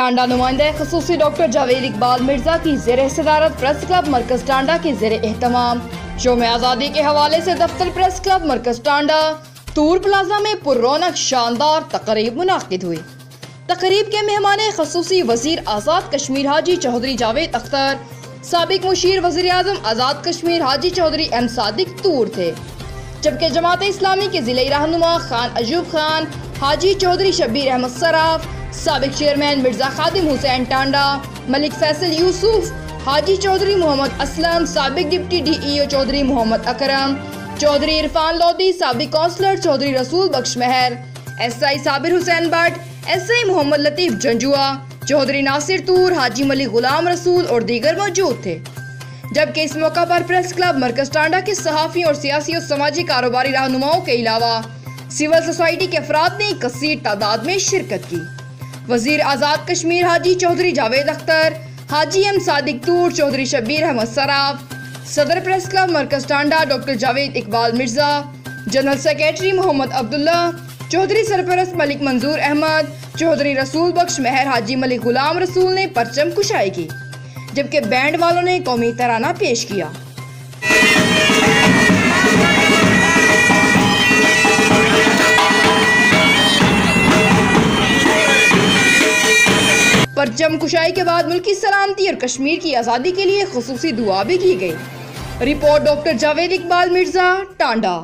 ٹانڈا نمائندہ خصوصی ڈاکٹر جاوید اقبال مرزا کی زیر صدارت پریس کلب مرکز ٹانڈا کے زیر اہتمام یوم آزادی کے حوالے سے دفتر پریس کلب مرکز ٹانڈا تور پلازا میں پر رونق شاندار تقریب منعقد ہوئی۔ تقریب کے مہمان خصوصی وزیر آزاد کشمیر حاجی چودھری جاوید اختر، سابق مشیر وزیر اعظم آزاد کشمیر حاجی چودھری ایم صادق تور تھے، جبکہ جماعت اسلامی کے ضلعی رہنما خان ایوب خان، حاجی چودھری شبیر احمد سراف، سابق چیئرمین مرزا خادم حسین ٹانڈا، ملک فیصل یوسف، حاجی چودھری محمد اسلم، سابق deputy D E O Chaudhry Muhammad Akram, Chaudhry Irfan Lodhi, سابق councillor Chaudhry Rasool Bakhsh Mehr, S I Sabir Hussain Butt, S I Muhammad Latif Janjua, Chaudhry Nasir Toor, Haji ملک غلام رسول اور دیگر موجود تھے، جبکہ اس موقع پر پریس کلب مرکز ٹانڈا کے صحافی اور سیاسی اور سماجی کاروباری رہنماؤں کے علاوہ سول سوسائٹی کے افراد نے کثیر تعداد میں شرکت کی۔ وزیر آزاد کشمیر حاجی چودھری جاوید اختر، حاجی ایم صادق تور، چودھری شبیر احمد سراف، صدر پریس کلب مرکز Tanda doctor Javed Iqbal Mirza, general secretary Muhammad Abdullah, Chaudhry سرپرست ملک منظور احمد، چودھری رسول بخش مہر، حاجی ملک غلام رسول نے پرچم کشائی کی، جبکہ بینڈ والوں نے قومی ترانہ پیش کیا۔ پرچم کشائی کے بعد ملکی سلامتی اور کشمیر کی آزادی کے لیے خصوصی دعا بھی کی گئی۔ Report doctor Javed Iqbal Mirza, ٹانڈا۔